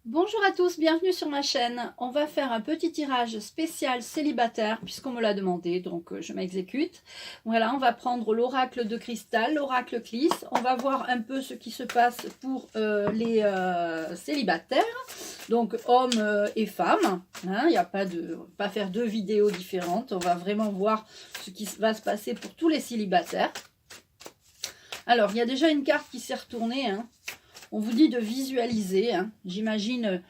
Bonjour à tous, bienvenue sur ma chaîne. On va faire un petit tirage spécial célibataire puisqu'on me l'a demandé, donc je m'exécute. Voilà, on va prendre l'oracle de cristal, l'oracle Clis. On va voir un peu ce qui se passe pour les célibataires, donc hommes et femmes. Il n'y a pas de, pas faire deux vidéos différentes. On va vraiment voir ce qui va se passer pour tous les célibataires. Alors, il y a déjà une carte qui s'est retournée. On vous dit de visualiser. J'imagine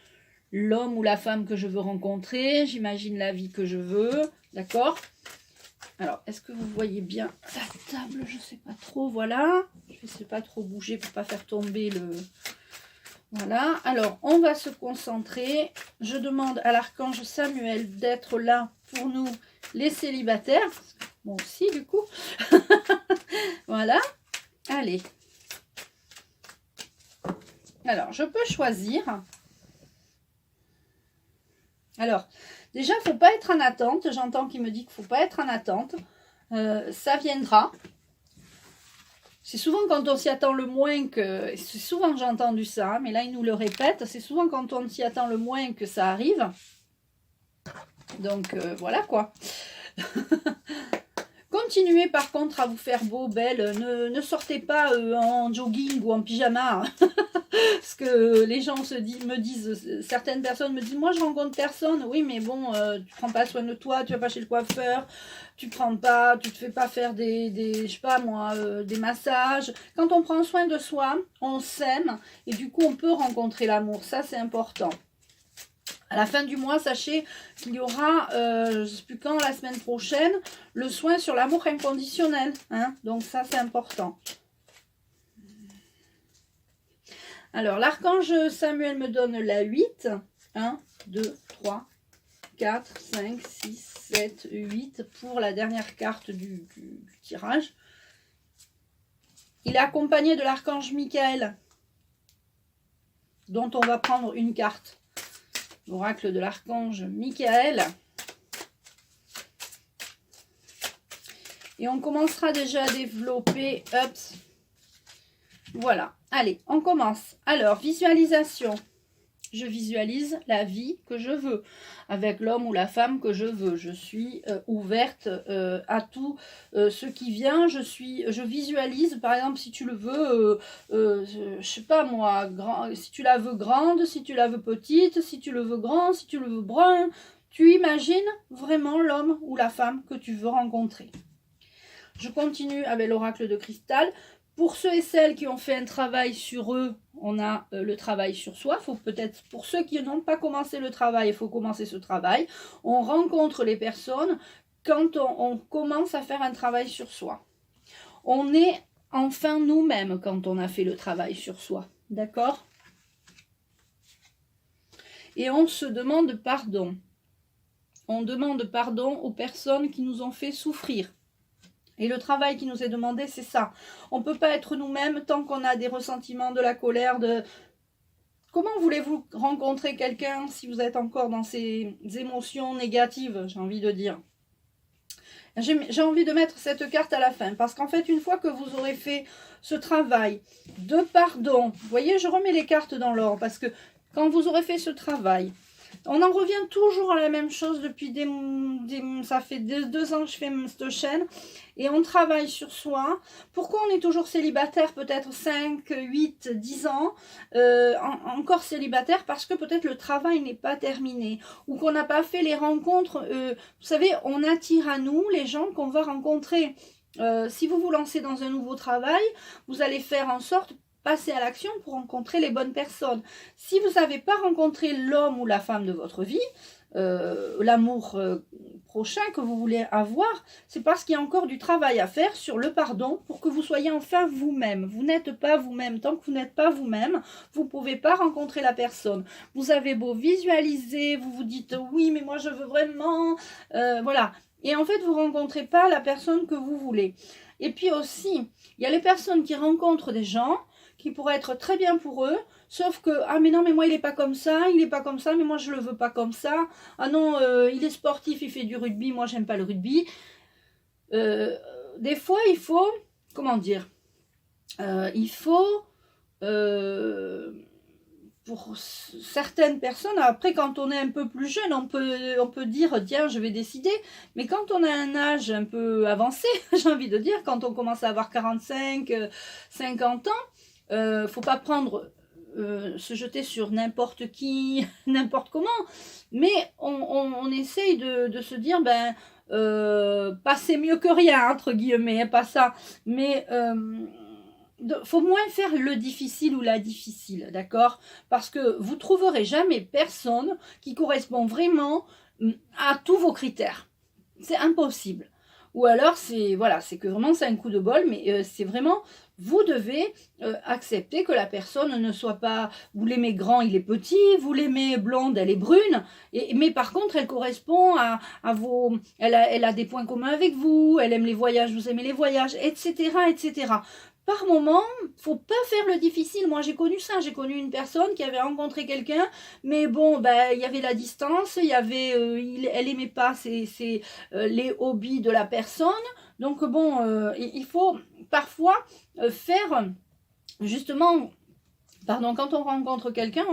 l'homme ou la femme que je veux rencontrer. J'imagine la vie que je veux. D'accord? Alors, est-ce que vous voyez bien la table? Je ne sais pas trop. Voilà. Je ne sais pas trop bouger pour ne pas faire tomber le... Voilà. Alors, on va se concentrer. Je demande à l'archange Samuel d'être là pour nous, les célibataires. Moi aussi, du coup. Voilà. Allez. Alors, je peux choisir. Alors, déjà, il ne faut pas être en attente. J'entends qu'il me dit qu'il ne faut pas être en attente. Ça viendra. C'est souvent quand on s'y attend le moins que... C'est souvent que j'ai entendu ça, mais là, il nous le répète. C'est souvent quand on s'y attend le moins que ça arrive. Donc, voilà quoi. Continuez par contre à vous faire beau, belle. Ne sortez pas en jogging ou en pyjama. Parce que les gens me disent, certaines personnes me disent, moi je rencontre personne. Oui, mais bon, tu prends pas soin de toi, tu vas pas chez le coiffeur, tu te fais pas faire je sais pas moi, des massages. Quand on prend soin de soi, on s'aime et du coup on peut rencontrer l'amour. Ça c'est important. À la fin du mois, sachez qu'il y aura, je ne sais plus quand, la semaine prochaine, le soin sur l'amour inconditionnel. Donc ça, c'est important. Alors, l'archange Samuel me donne la 8. 1, 2, 3, 4, 5, 6, 7, 8 pour la dernière carte du tirage. Il est accompagné de l'archange Michael, dont on va prendre une carte. L'oracle de l'archange Michael. Et on commencera déjà à développer. Ups. Voilà. Allez, on commence. Alors, visualisation. Je visualise la vie que je veux, avec l'homme ou la femme que je veux. Je suis ouverte à tout ce qui vient. Je visualise, par exemple, si tu le veux, je sais pas moi, si tu la veux grande, si tu la veux petite, si tu le veux grand, si tu le veux brun. Tu imagines vraiment l'homme ou la femme que tu veux rencontrer. Je continue avec l'oracle de cristal. Pour ceux et celles qui ont fait un travail sur eux, on a le travail sur soi. Faut peut-être, pour ceux qui n'ont pas commencé le travail, il faut commencer ce travail. On rencontre les personnes quand on commence à faire un travail sur soi. On est enfin nous-mêmes quand on a fait le travail sur soi. D'accord? Et on se demande pardon. On demande pardon aux personnes qui nous ont fait souffrir. Et le travail qui nous est demandé, c'est ça. On ne peut pas être nous-mêmes tant qu'on a des ressentiments, de la colère, de... Comment voulez-vous rencontrer quelqu'un si vous êtes encore dans ces émotions négatives, j'ai envie de dire. J'ai envie de mettre cette carte à la fin, parce qu'en fait, une fois que vous aurez fait ce travail de pardon, vous voyez, je remets les cartes dans l'ordre, parce que quand vous aurez fait ce travail, on en revient toujours à la même chose depuis ça fait 2 ans que je fais cette chaîne et on travaille sur soi. Pourquoi on est toujours célibataire, peut-être 5, 8, 10 ans, encore célibataire? Parce que peut-être le travail n'est pas terminé ou qu'on n'a pas fait les rencontres. Vous savez, on attire à nous les gens qu'on va rencontrer. Si vous vous lancez dans un nouveau travail, vous allez faire en sorte passer à l'action pour rencontrer les bonnes personnes. Si vous n'avez pas rencontré l'homme ou la femme de votre vie, l'amour prochain que vous voulez avoir, c'est parce qu'il y a encore du travail à faire sur le pardon pour que vous soyez enfin vous-même. Vous n'êtes pas vous-même. Tant que vous n'êtes pas vous-même, vous ne pouvez pas rencontrer la personne. Vous avez beau visualiser, vous vous dites oui, mais moi je veux vraiment... voilà. Et en fait, vous ne rencontrez pas la personne que vous voulez. Et puis aussi, il y a les personnes qui rencontrent des gens qui pourrait être très bien pour eux, sauf que, ah mais non, mais moi il n'est pas comme ça, il n'est pas comme ça, mais moi je le veux pas comme ça, ah non, il est sportif, il fait du rugby, moi j'aime pas le rugby. Des fois il faut, comment dire, il faut pour certaines personnes, après quand on est un peu plus jeune, on peut dire tiens je vais décider, mais quand on a un âge un peu avancé, j'ai envie de dire, quand on commence à avoir 45, 50 ans, faut pas prendre, se jeter sur n'importe qui, n'importe comment, mais on essaye de se dire passer mieux que rien, entre guillemets, hein, pas ça, mais faut moins faire le difficile ou la difficile, d'accord? Parce que vous trouverez jamais personne qui correspond vraiment à tous vos critères. C'est impossible. Ou alors, c'est voilà, c'est que vraiment c'est un coup de bol, mais c'est vraiment, vous devez accepter que la personne ne soit pas, vous l'aimez grand, il est petit, vous l'aimez blonde, elle est brune, mais par contre, elle correspond à vos, elle a des points communs avec vous, elle aime les voyages, vous aimez les voyages, etc., etc. Par moment, faut pas faire le difficile. Moi, j'ai connu ça. J'ai connu une personne qui avait rencontré quelqu'un, mais bon, il y avait la distance, il y avait, elle aimait pas les hobbies de la personne. Donc bon, il faut parfois faire justement. Pardon, quand on rencontre quelqu'un,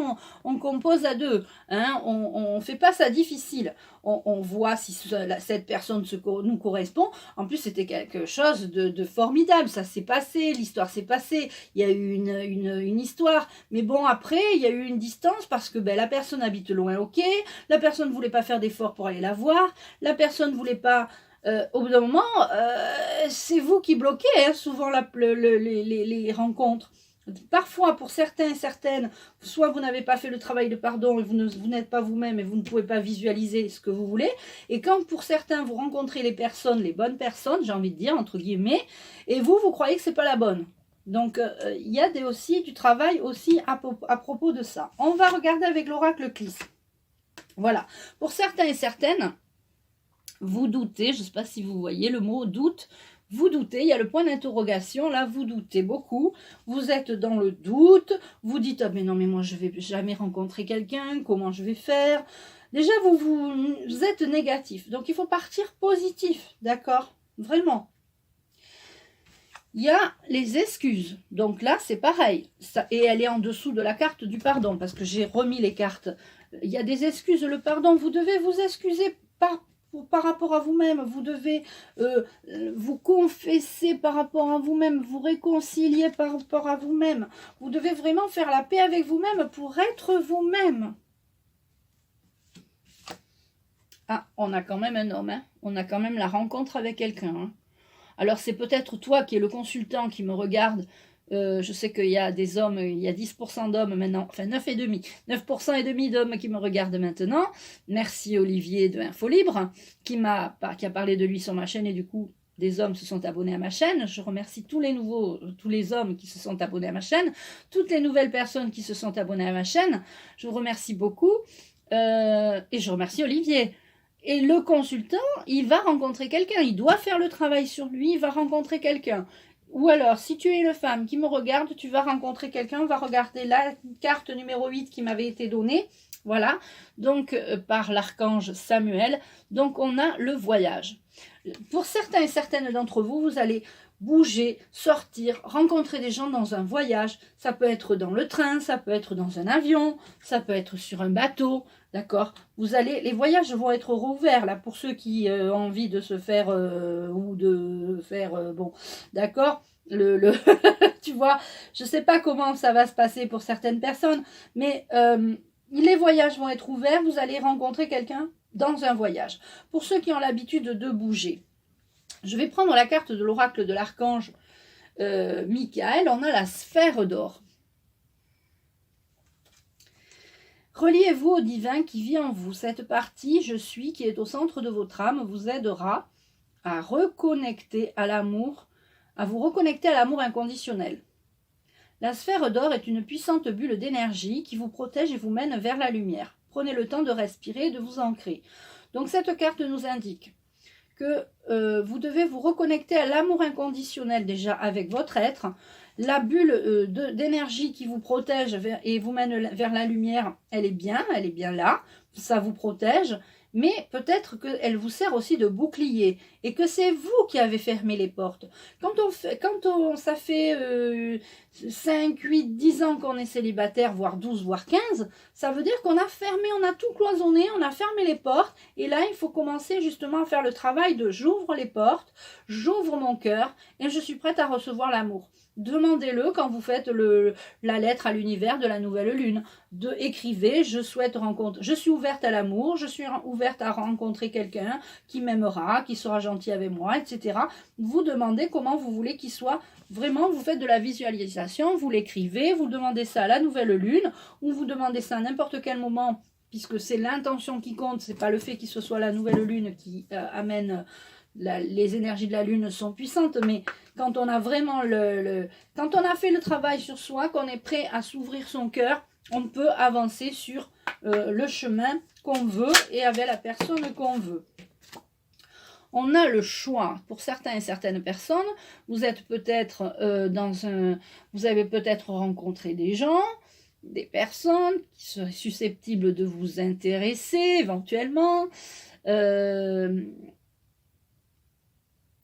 on compose à deux, hein, on fait pas ça difficile, on voit si cette personne nous correspond. En plus, c'était quelque chose de formidable, ça s'est passé, l'histoire s'est passée, il y a eu une histoire, mais bon, après, il y a eu une distance parce que la personne habite loin, ok, la personne ne voulait pas faire d'efforts pour aller la voir, la personne ne voulait pas... au bout d'un moment, c'est vous qui bloquez, hein, souvent les rencontres. Parfois, pour certains et certaines, soit vous n'avez pas fait le travail de pardon et vous n'êtes pas vous-même et vous ne pouvez pas visualiser ce que vous voulez. Et quand pour certains, vous rencontrez les personnes, les bonnes personnes, j'ai envie de dire, entre guillemets, et vous croyez que c'est pas la bonne. Donc, il y a aussi du travail aussi à propos de ça. On va regarder avec l'oracle Clis. Voilà. Pour certains et certaines, vous doutez, je ne sais pas si vous voyez le mot doute, vous doutez, il y a le point d'interrogation, là vous doutez beaucoup, vous êtes dans le doute, vous dites, ah mais non mais moi je vais jamais rencontrer quelqu'un, comment je vais faire? Déjà vous êtes négatif, donc il faut partir positif, d'accord? Vraiment. Il y a les excuses, donc là c'est pareil, et elle est en dessous de la carte du pardon, parce que j'ai remis les cartes. Il y a des excuses, le pardon, vous devez vous excuser par rapport à vous-même, vous devez vous confesser par rapport à vous-même, vous réconcilier par rapport à vous-même. Vous devez vraiment faire la paix avec vous-même pour être vous-même. Ah, on a quand même un homme, hein. On a quand même la rencontre avec quelqu'un. Hein. Alors c'est peut-être toi qui es le consultant qui me regarde. Je sais qu'il y a des hommes, il y a 10% d'hommes maintenant, enfin 9,5%, 9,5% d'hommes qui me regardent maintenant. Merci Olivier de Infolibre qui a parlé de lui sur ma chaîne et du coup des hommes se sont abonnés à ma chaîne. Je remercie tous les hommes qui se sont abonnés à ma chaîne, toutes les nouvelles personnes qui se sont abonnées à ma chaîne. Je vous remercie beaucoup et je remercie Olivier. Et le consultant, il va rencontrer quelqu'un, il doit faire le travail sur lui, il va rencontrer quelqu'un. Ou alors, si tu es une femme qui me regarde, tu vas rencontrer quelqu'un, on va regarder la carte numéro 8 qui m'avait été donnée. Voilà, donc par l'archange Samuel. Donc, on a le voyage. Pour certains et certaines d'entre vous, vous allez bouger, sortir, rencontrer des gens dans un voyage. Ça peut être dans le train, ça peut être dans un avion, ça peut être sur un bateau. D'accord, les voyages vont être rouverts là pour ceux qui ont envie de se faire ou de faire bon, d'accord. Tu vois, je sais pas comment ça va se passer pour certaines personnes, mais les voyages vont être ouverts. Vous allez rencontrer quelqu'un dans un voyage. Pour ceux qui ont l'habitude de bouger, je vais prendre la carte de l'oracle de l'archange Michael. On a la sphère d'or. Reliez-vous au divin qui vit en vous. Cette partie, je suis, qui est au centre de votre âme, vous aidera à reconnecter à l'amour, à vous reconnecter à l'amour inconditionnel. La sphère d'or est une puissante bulle d'énergie qui vous protège et vous mène vers la lumière. Prenez le temps de respirer et de vous ancrer. Donc cette carte nous indique que vous devez vous reconnecter à l'amour inconditionnel déjà avec votre être. La bulle d'énergie qui vous protège et vous mène vers la lumière, elle est bien là, ça vous protège. Mais peut-être qu'elle vous sert aussi de bouclier et que c'est vous qui avez fermé les portes. Ça fait 5, 8, 10 ans qu'on est célibataire, voire 12, voire 15, ça veut dire qu'on a fermé, on a tout cloisonné, on a fermé les portes. Et là, il faut commencer justement à faire le travail de j'ouvre les portes, j'ouvre mon cœur et je suis prête à recevoir l'amour. Demandez-le quand vous faites la lettre à l'univers de la nouvelle lune. Écrivez, je suis ouverte à l'amour, je suis ouverte à rencontrer quelqu'un qui m'aimera, qui sera gentil avec moi, etc. Vous demandez comment vous voulez qu'il soit. Vraiment, vous faites de la visualisation, vous l'écrivez, vous demandez ça à la nouvelle lune, ou vous demandez ça à n'importe quel moment, puisque c'est l'intention qui compte, c'est pas le fait qu'il soit la nouvelle lune qui amène... les énergies de la lune sont puissantes, mais quand on a vraiment quand on a fait le travail sur soi, qu'on est prêt à s'ouvrir son cœur, on peut avancer sur le chemin qu'on veut et avec la personne qu'on veut. On a le choix pour certains et certaines personnes. Vous êtes peut-être vous avez peut-être rencontré des gens, des personnes qui seraient susceptibles de vous intéresser éventuellement.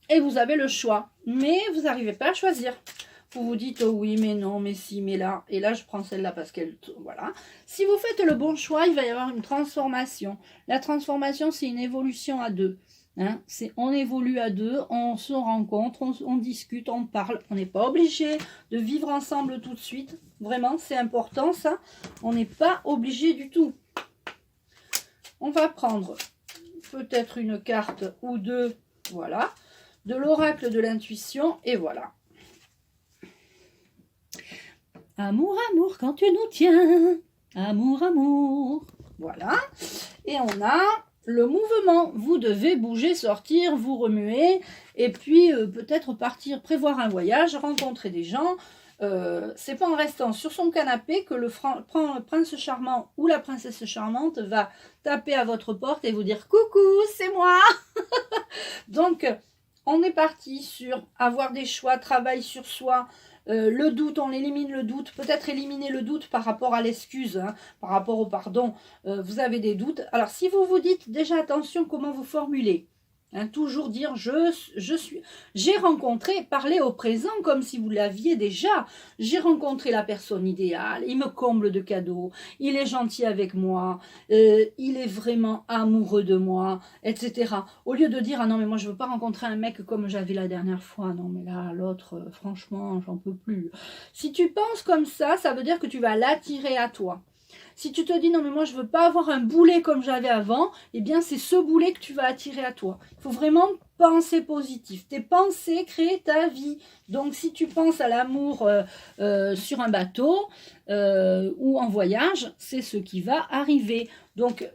Et vous avez le choix, mais vous n'arrivez pas à choisir. Vous vous dites, oh oui, mais non, mais si, mais là. Et là, je prends celle-là parce qu'elle... Voilà. Si vous faites le bon choix, il va y avoir une transformation. La transformation, c'est une évolution à deux. Hein, on évolue à deux, on se rencontre, on discute, on parle. On n'est pas obligé de vivre ensemble tout de suite. Vraiment, c'est important ça. On n'est pas obligé du tout. On va prendre peut-être une carte ou deux. Voilà. De l'oracle de l'intuition, et voilà. Amour, amour, quand tu nous tiens. Amour, amour. Voilà. Et on a le mouvement. Vous devez bouger, sortir, vous remuer, et puis peut-être partir, prévoir un voyage, rencontrer des gens. C'est pas en restant sur son canapé que le prince charmant ou la princesse charmante va taper à votre porte et vous dire « Coucou, c'est moi !» Donc, on est parti sur avoir des choix, travail sur soi, le doute, on élimine le doute, peut-être éliminer le doute par rapport à l'excuse, hein, par rapport au pardon, vous avez des doutes. Alors, si vous vous dites, déjà attention comment vous formulez, hein, toujours dire j'ai rencontré, parler au présent comme si vous l'aviez déjà. J'ai rencontré la personne idéale, il me comble de cadeaux, il est gentil avec moi, il est vraiment amoureux de moi, etc. Au lieu de dire, ah non mais moi je veux pas rencontrer un mec comme j'avais la dernière fois, non mais là l'autre, franchement j'en peux plus. Si tu penses comme ça veut dire que tu vas l'attirer à toi. Si tu te dis non mais moi je veux pas avoir un boulet comme j'avais avant, eh bien c'est ce boulet que tu vas attirer à toi. Il faut vraiment penser positif. Tes pensées créent ta vie. Donc si tu penses à l'amour sur un bateau ou en voyage, c'est ce qui va arriver. Donc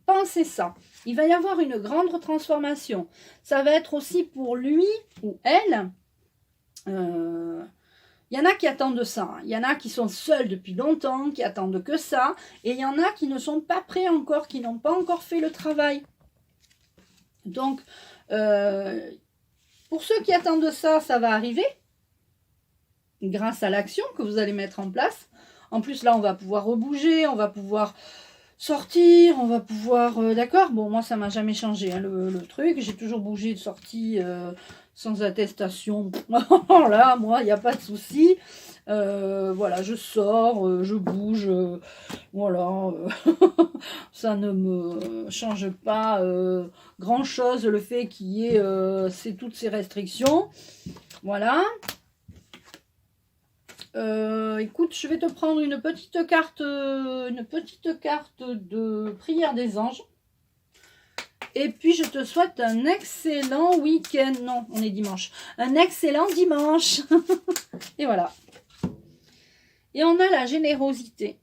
pensez ça. Il va y avoir une grande transformation. Ça va être aussi pour lui ou elle. Il y en a qui attendent ça, hein. Il y en a qui sont seuls depuis longtemps, qui attendent que ça, et il y en a qui ne sont pas prêts encore, qui n'ont pas encore fait le travail. Donc, pour ceux qui attendent ça, ça va arriver, grâce à l'action que vous allez mettre en place. En plus, là, on va pouvoir rebouger, on va pouvoir sortir, on va pouvoir... d'accord, bon, moi, ça m'a jamais changé, hein, le truc, j'ai toujours bougé de sortie... sans attestation, là, moi, il n'y a pas de souci. Voilà, je sors, je bouge, voilà. Ça ne me change pas grand-chose, le fait qu'il y ait toutes ces restrictions. Voilà. Écoute, je vais te prendre une petite carte de prière des anges. Et puis, je te souhaite un excellent week-end. Non, on est dimanche. Un excellent dimanche. Et voilà. Et on a la générosité.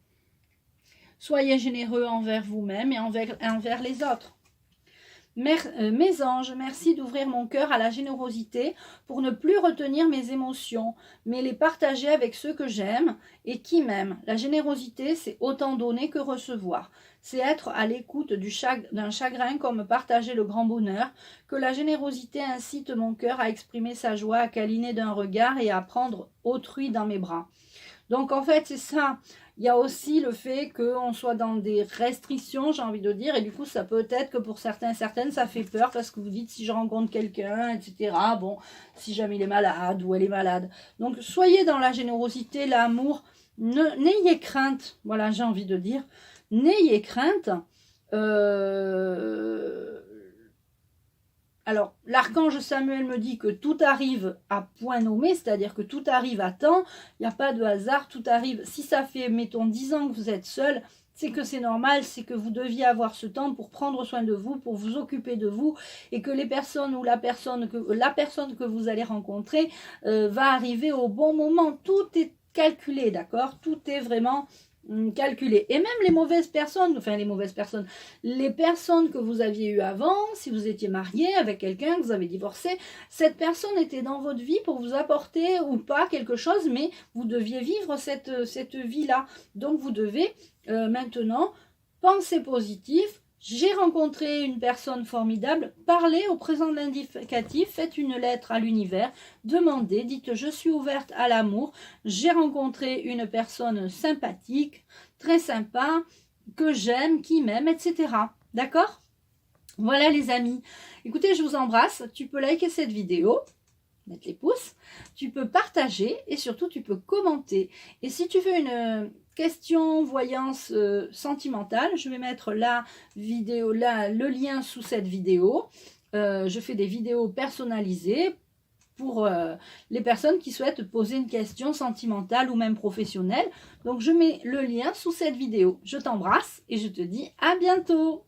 Soyez généreux envers vous-même et envers les autres. Mes anges, merci d'ouvrir mon cœur à la générosité pour ne plus retenir mes émotions, mais les partager avec ceux que j'aime et qui m'aiment. La générosité, c'est autant donner que recevoir. C'est être à l'écoute d'un chagrin comme partager le grand bonheur, que la générosité incite mon cœur à exprimer sa joie, à câliner d'un regard et à prendre autrui dans mes bras. Donc en fait c'est ça. Il y a aussi le fait qu'on soit dans des restrictions, j'ai envie de dire, et du coup ça peut être que pour certains, certaines, ça fait peur parce que vous dites si je rencontre quelqu'un, etc. Bon, si jamais il est malade ou elle est malade. Donc soyez dans la générosité, l'amour, n'ayez crainte, voilà j'ai envie de dire, n'ayez crainte. Alors, l'archange Samuel me dit que tout arrive à point nommé, c'est-à-dire que tout arrive à temps, il n'y a pas de hasard, tout arrive. Si ça fait, mettons, 10 ans que vous êtes seul, c'est que c'est normal, c'est que vous deviez avoir ce temps pour prendre soin de vous, pour vous occuper de vous, et que les personnes ou la personne que vous allez rencontrer va arriver au bon moment. Tout est calculé, d'accord? Tout est vraiment calculé. Et même les mauvaises personnes, enfin les personnes que vous aviez eues avant, si vous étiez marié avec quelqu'un, que vous avez divorcé, cette personne était dans votre vie pour vous apporter ou pas quelque chose, mais vous deviez vivre cette vie-là. Donc vous devez maintenant penser positif. J'ai rencontré une personne formidable, parlez au présent de l'indicatif, faites une lettre à l'univers, demandez, dites je suis ouverte à l'amour, j'ai rencontré une personne sympathique, très sympa, que j'aime, qui m'aime, etc. D'accord? Voilà les amis. Écoutez, je vous embrasse, tu peux liker cette vidéo, mettre les pouces, tu peux partager et surtout tu peux commenter. Et si tu veux une question voyance sentimentale, je vais mettre la vidéo là, le lien sous cette vidéo. Je fais des vidéos personnalisées pour les personnes qui souhaitent poser une question sentimentale ou même professionnelle. Donc je mets le lien sous cette vidéo. Je t'embrasse et je te dis à bientôt.